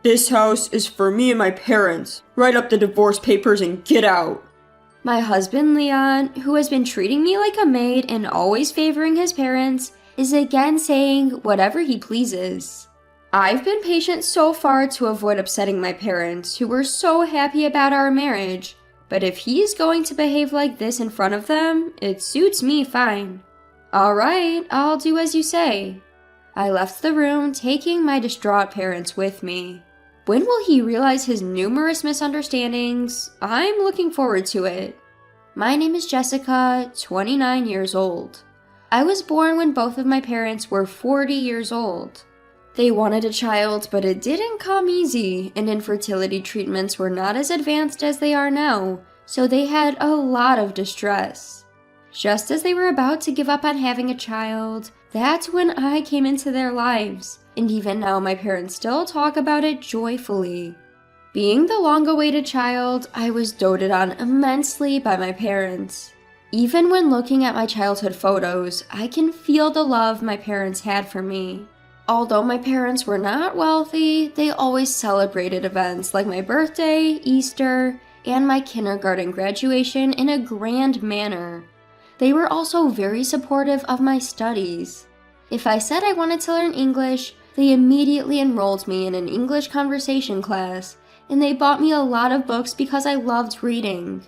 This house is for me and my parents. Write up the divorce papers and get out. My husband, Leon, who has been treating me like a maid and always favoring his parents, is again saying whatever he pleases. I've been patient so far to avoid upsetting my parents, who were so happy about our marriage, but if he is going to behave like this in front of them, it suits me fine. Alright, I'll do as you say. I left the room, taking my distraught parents with me. When will he realize his numerous misunderstandings? I'm looking forward to it. My name is Jessica, 29 years old. I was born when both of my parents were 40 years old. They wanted a child, but it didn't come easy, and infertility treatments were not as advanced as they are now, so they had a lot of distress. Just as they were about to give up on having a child, that's when I came into their lives, and even now my parents still talk about it joyfully. Being the long-awaited child, I was doted on immensely by my parents. Even when looking at my childhood photos, I can feel the love my parents had for me. Although my parents were not wealthy, they always celebrated events like my birthday, Easter, and my kindergarten graduation in a grand manner. They were also very supportive of my studies. If I said I wanted to learn English, they immediately enrolled me in an English conversation class, and they bought me a lot of books because I loved reading.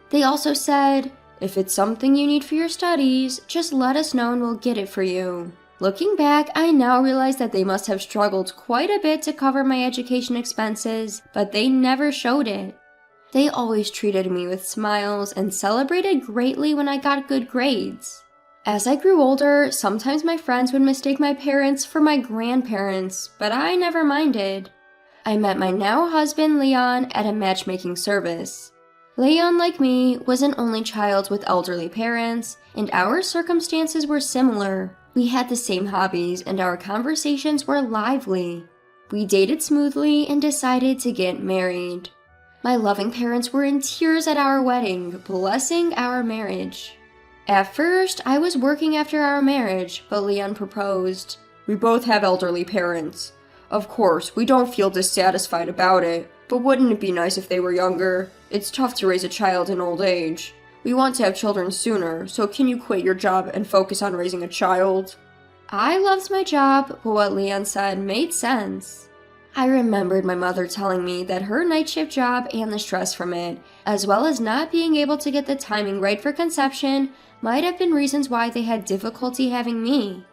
They also said, "If it's something you need for your studies, just let us know and we'll get it for you." Looking back, I now realize that they must have struggled quite a bit to cover my education expenses, but they never showed it. They always treated me with smiles and celebrated greatly when I got good grades. As I grew older, sometimes my friends would mistake my parents for my grandparents, but I never minded. I met my now husband, Leon, at a matchmaking service. Leon, like me, was an only child with elderly parents, and our circumstances were similar. We had the same hobbies, and our conversations were lively. We dated smoothly and decided to get married. My loving parents were in tears at our wedding, blessing our marriage. At first, I was working after our marriage, but Leon proposed. We both have elderly parents. Of course, we don't feel dissatisfied about it, but wouldn't it be nice if they were younger? It's tough to raise a child in old age. We want to have children sooner, so can you quit your job and focus on raising a child? I loved my job, but what Leon said made sense. I remembered my mother telling me that her night shift job and the stress from it, as well as not being able to get the timing right for conception, might have been reasons why they had difficulty having me.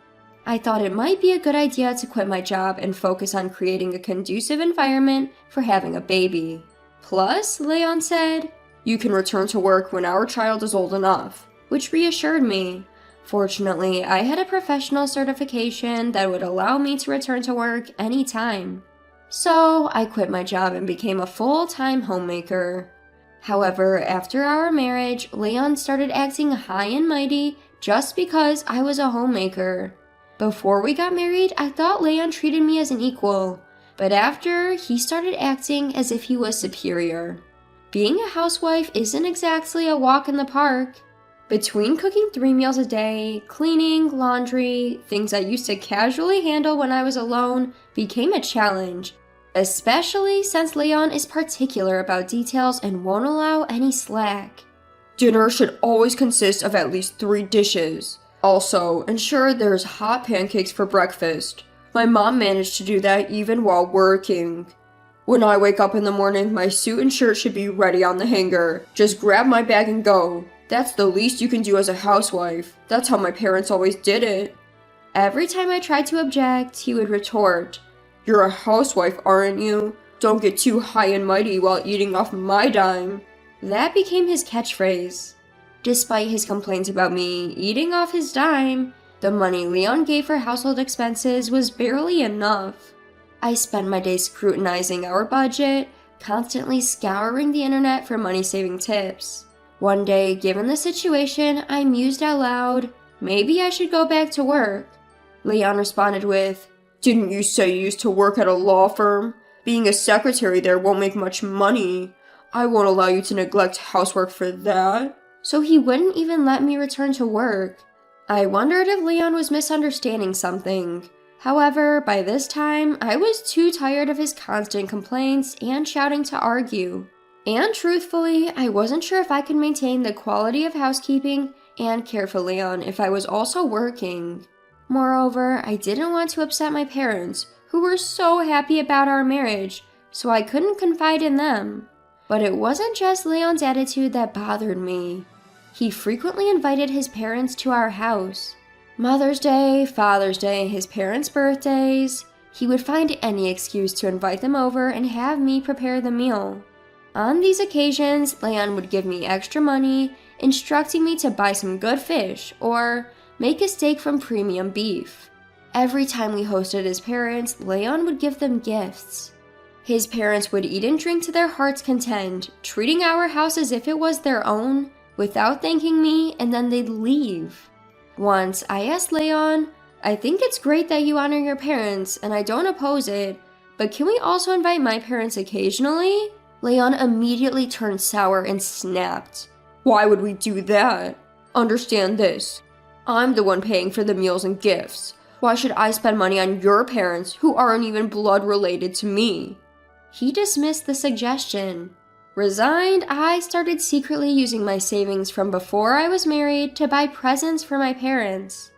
I thought it might be a good idea to quit my job and focus on creating a conducive environment for having a baby. Plus, Leon said, "You can return to work when our child is old enough," which reassured me. Fortunately, I had a professional certification that would allow me to return to work anytime. So, I quit my job and became a full-time homemaker. However, after our marriage, Leon started acting high and mighty just because I was a homemaker. Before we got married, I thought Leon treated me as an equal, but after, he started acting as if he was superior. Being a housewife isn't exactly a walk in the park. Between cooking 3 meals a day, cleaning, laundry, things I used to casually handle when I was alone became a challenge, especially since Leon is particular about details and won't allow any slack. Dinner should always consist of at least 3 dishes. Also, ensure there's hot pancakes for breakfast. My mom managed to do that even while working. When I wake up in the morning, my suit and shirt should be ready on the hanger. Just grab my bag and go. That's the least you can do as a housewife. That's how my parents always did it. Every time I tried to object, he would retort, "You're a housewife, aren't you? Don't get too high and mighty while eating off my dime." That became his catchphrase. Despite his complaints about me eating off his dime, the money Leon gave for household expenses was barely enough. I spent my days scrutinizing our budget, constantly scouring the internet for money-saving tips. One day, given the situation, I mused out loud, maybe I should go back to work. Leon responded with, "Didn't you say you used to work at a law firm? Being a secretary there won't make much money. I won't allow you to neglect housework for that." So he wouldn't even let me return to work. I wondered if Leon was misunderstanding something. However, by this time, I was too tired of his constant complaints and shouting to argue. And truthfully, I wasn't sure if I could maintain the quality of housekeeping and care for Leon if I was also working. Moreover, I didn't want to upset my parents, who were so happy about our marriage, so I couldn't confide in them. But it wasn't just Leon's attitude that bothered me. He frequently invited his parents to our house. Mother's Day, Father's Day, his parents' birthdays. He would find any excuse to invite them over and have me prepare the meal. On these occasions, Leon would give me extra money, instructing me to buy some good fish or make a steak from premium beef. Every time we hosted his parents, Leon would give them gifts. His parents would eat and drink to their heart's content, treating our house as if it was their own, without thanking me, and then they'd leave. Once, I asked Leon, "I think it's great that you honor your parents, and I don't oppose it, but can we also invite my parents occasionally?" Leon immediately turned sour and snapped. "Why would we do that? Understand this. I'm the one paying for the meals and gifts. Why should I spend money on your parents who aren't even blood related to me?" He dismissed the suggestion. Resigned, I started secretly using my savings from before I was married to buy presents for my parents.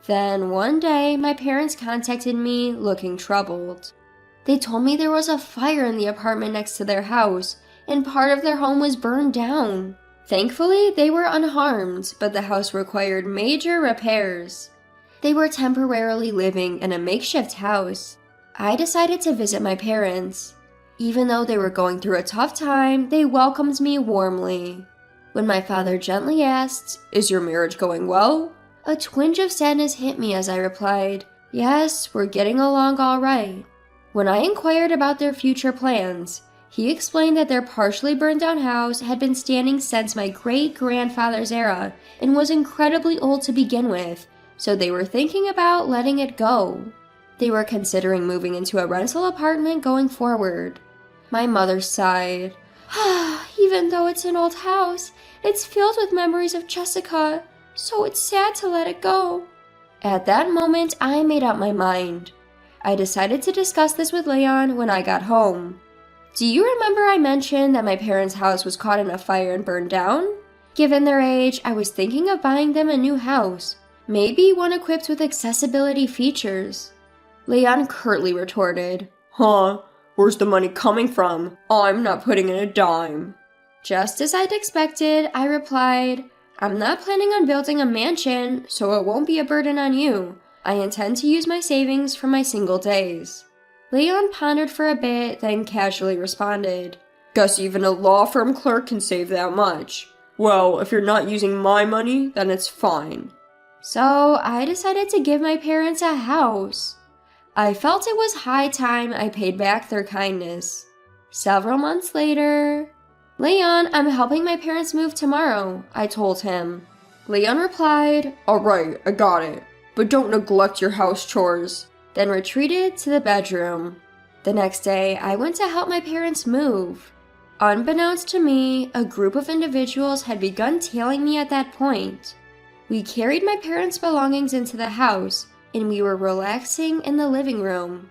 Then one day, my parents contacted me looking troubled. They told me there was a fire in the apartment next to their house, and part of their home was burned down. Thankfully, they were unharmed, but the house required major repairs. They were temporarily living in a makeshift house. I decided to visit my parents. Even though they were going through a tough time, they welcomed me warmly. When my father gently asked, "Is your marriage going well?" a twinge of sadness hit me as I replied, "Yes, we're getting along all right." When I inquired about their future plans, he explained that their partially burned down house had been standing since my great-grandfather's era and was incredibly old to begin with, so they were thinking about letting it go. They were considering moving into a rental apartment going forward. My mother sighed. "Even though it's an old house, it's filled with memories of Jessica, so it's sad to let it go." At that moment, I made up my mind. I decided to discuss this with Leon when I got home. "Do you remember I mentioned that my parents' house was caught in a fire and burned down? Given their age, I was thinking of buying them a new house, maybe one equipped with accessibility features." Leon curtly retorted, "Huh? Where's the money coming from? I'm not putting in a dime." Just as I'd expected, I replied, "I'm not planning on building a mansion, so it won't be a burden on you. I intend to use my savings for my single days." Leon pondered for a bit, then casually responded, "Guess even a law firm clerk can save that much. Well, if you're not using my money, then it's fine." So I decided to give my parents a house. I felt it was high time I paid back their kindness. Several months later, "Leon, I'm helping my parents move tomorrow," I told him. Leon replied, "All right, I got it, but don't neglect your house chores," then retreated to the bedroom. The next day, I went to help my parents move. Unbeknownst to me, a group of individuals had begun tailing me at that point. We carried my parents' belongings into the house, and we were relaxing in the living room.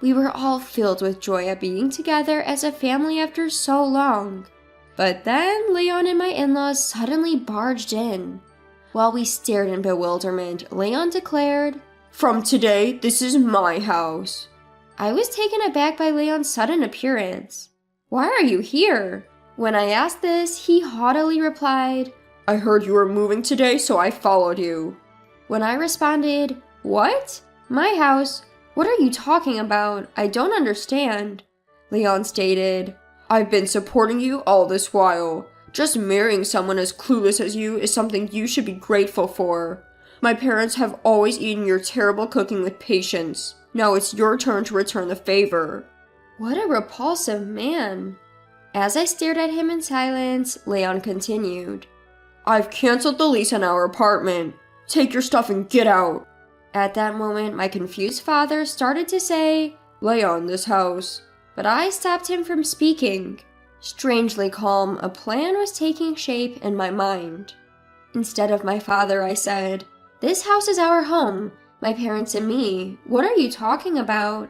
We were all filled with joy at being together as a family after so long. But then Leon and my in-laws suddenly barged in. While we stared in bewilderment, Leon declared, "From today, this is my house." I was taken aback by Leon's sudden appearance. "Why are you here?" When I asked this, he haughtily replied, "I heard you were moving today, so I followed you." When I responded, "What? My house? What are you talking about? I don't understand." Leon stated, "I've been supporting you all this while. Just marrying someone as clueless as you is something you should be grateful for. My parents have always eaten your terrible cooking with patience. Now it's your turn to return the favor." What a repulsive man. As I stared at him in silence, Leon continued, "I've canceled the lease on our apartment. Take your stuff and get out." At that moment, my confused father started to say, "Leon, this house," but I stopped him from speaking. Strangely calm, a plan was taking shape in my mind. Instead of my father, I said, "This house is our home. My parents and me. What are you talking about?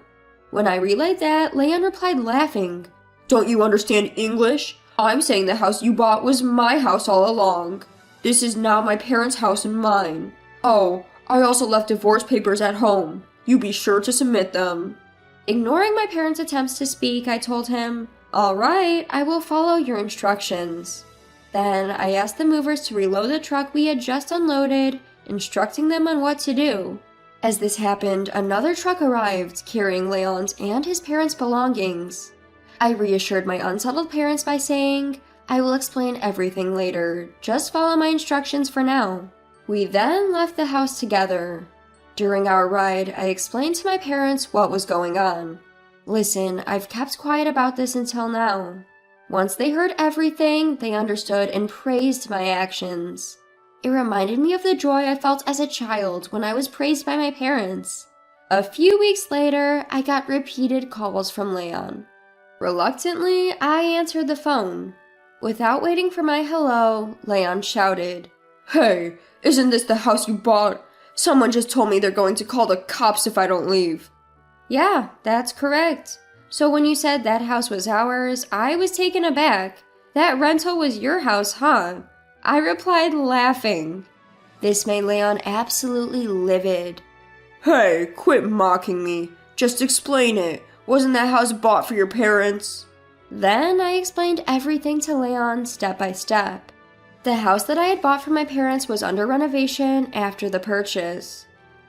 When I relayed that, Leon replied laughing. Don't you understand English? I'm saying the house you bought was my house all along. This is now my parents' house and mine. Oh, I also left divorce papers at home. You be sure to submit them. Ignoring my parents' attempts to speak, I told him, "All right, I will follow your instructions." Then I asked the movers to reload the truck we had just unloaded, instructing them on what to do. As this happened, another truck arrived, carrying Leon's and his parents' belongings. I reassured my unsettled parents by saying, "I will explain everything later, just follow my instructions for now." We then left the house together. During our ride, I explained to my parents what was going on. Listen, I've kept quiet about this until now. Once they heard everything, they understood and praised my actions. It reminded me of the joy I felt as a child when I was praised by my parents. A few weeks later, I got repeated calls from Leon. Reluctantly, I answered the phone. Without waiting for my hello, Leon shouted, "Hey, isn't this the house you bought? Someone just told me they're going to call the cops if I don't leave." "Yeah, that's correct. So when you said that house was ours, I was taken aback. That rental was your house, huh?" I replied, laughing. This made Leon absolutely livid. "Hey, quit mocking me. Just explain it. Wasn't that house bought for your parents?" Then I explained everything to Leon step by step. The house that I had bought for my parents was under renovation after the purchase.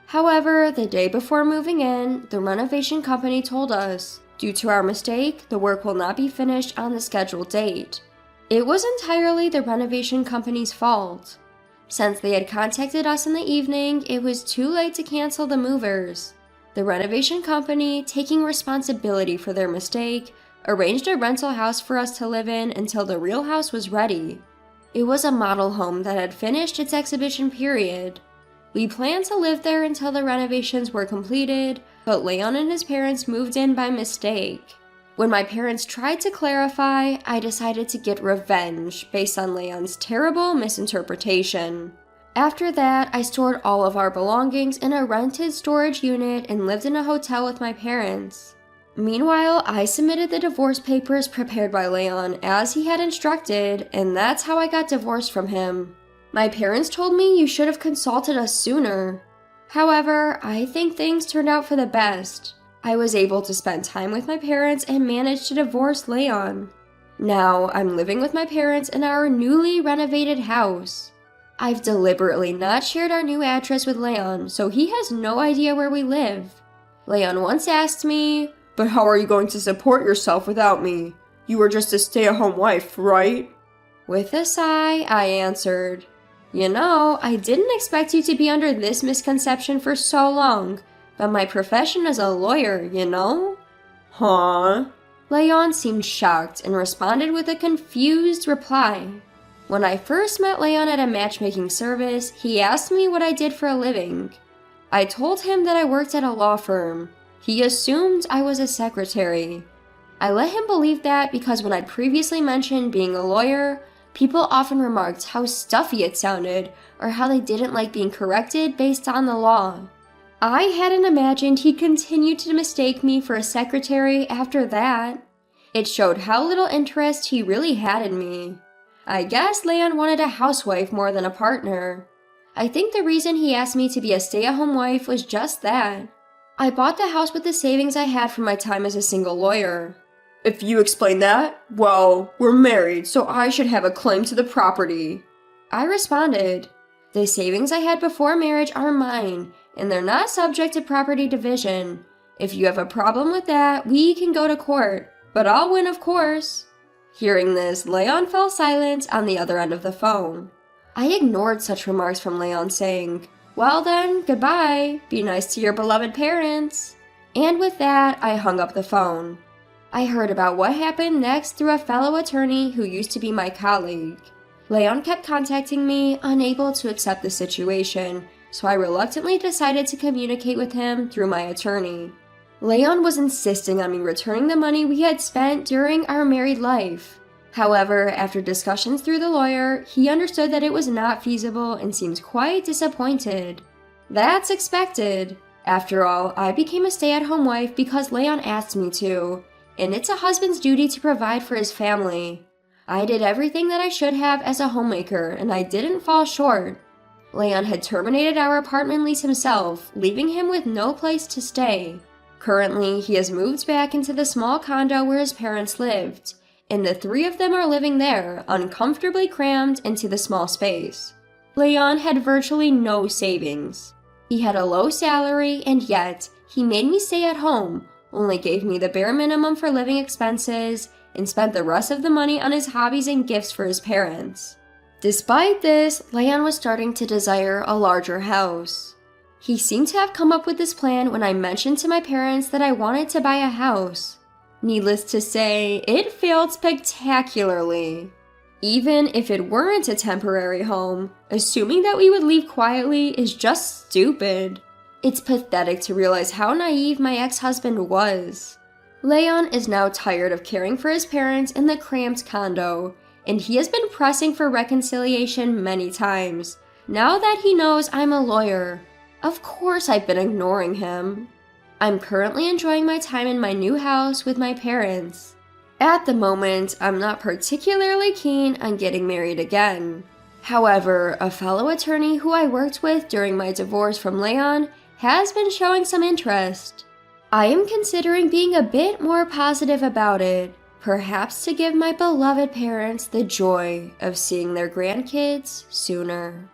However, the day before moving in, the renovation company told us, due to our mistake, the work will not be finished on the scheduled date. It was entirely the renovation company's fault. Since they had contacted us in the evening, it was too late to cancel the movers. The renovation company, taking responsibility for their mistake, arranged a rental house for us to live in until the real house was ready. It was a model home that had finished its exhibition period. We planned to live there until the renovations were completed, but Leon and his parents moved in by mistake. When my parents tried to clarify, I decided to get revenge based on Leon's terrible misinterpretation. After that, I stored all of our belongings in a rented storage unit and lived in a hotel with my parents. Meanwhile, I submitted the divorce papers prepared by Leon as he had instructed, and that's how I got divorced from him. My parents told me you should have consulted us sooner. However, I think things turned out for the best. I was able to spend time with my parents and managed to divorce Leon. Now, I'm living with my parents in our newly renovated house. I've deliberately not shared our new address with Leon, so he has no idea where we live. Leon once asked me, "But how are you going to support yourself without me? You were just a stay-at-home wife, right?" With a sigh, I answered, "You know, I didn't expect you to be under this misconception for so long, but my profession is a lawyer, you know?" "Huh?" Leon seemed shocked and responded with a confused reply. When I first met Leon at a matchmaking service, he asked me what I did for a living. I told him that I worked at a law firm. He assumed I was a secretary. I let him believe that because when I'd previously mentioned being a lawyer, people often remarked how stuffy it sounded or how they didn't like being corrected based on the law. I hadn't imagined he'd continue to mistake me for a secretary after that. It showed how little interest he really had in me. I guess Leon wanted a housewife more than a partner. I think the reason he asked me to be a stay-at-home wife was just that. I bought the house with the savings I had from my time as a single lawyer. "If you explain that, well, we're married, so I should have a claim to the property." I responded, "The savings I had before marriage are mine, and they're not subject to property division. If you have a problem with that, we can go to court, but I'll win, of course." Hearing this, Leon fell silent on the other end of the phone. I ignored such remarks from Leon, saying, "Well then, goodbye. Be nice to your beloved parents." And with that, I hung up the phone. I heard about what happened next through a fellow attorney who used to be my colleague. Leon kept contacting me, unable to accept the situation, so I reluctantly decided to communicate with him through my attorney. Leon was insisting on me returning the money we had spent during our married life. However, after discussions through the lawyer, he understood that it was not feasible and seemed quite disappointed. That's expected. After all, I became a stay-at-home wife because Leon asked me to, and it's a husband's duty to provide for his family. I did everything that I should have as a homemaker, and I didn't fall short. Leon had terminated our apartment lease himself, leaving him with no place to stay. Currently, he has moved back into the small condo where his parents lived, and the three of them are living there, uncomfortably crammed into the small space. Leon had virtually no savings. He had a low salary, and yet, he made me stay at home, only gave me the bare minimum for living expenses, and spent the rest of the money on his hobbies and gifts for his parents. Despite this, Leon was starting to desire a larger house. He seemed to have come up with this plan when I mentioned to my parents that I wanted to buy a house. Needless to say, it failed spectacularly. Even if it weren't a temporary home, assuming that we would leave quietly is just stupid. It's pathetic to realize how naive my ex-husband was. Leon is now tired of caring for his parents in the cramped condo, and he has been pressing for reconciliation many times, now that he knows I'm a lawyer. Of course I've been ignoring him. I'm currently enjoying my time in my new house with my parents. At the moment, I'm not particularly keen on getting married again. However, a fellow attorney who I worked with during my divorce from Leon has been showing some interest. I am considering being a bit more positive about it, perhaps to give my beloved parents the joy of seeing their grandkids sooner.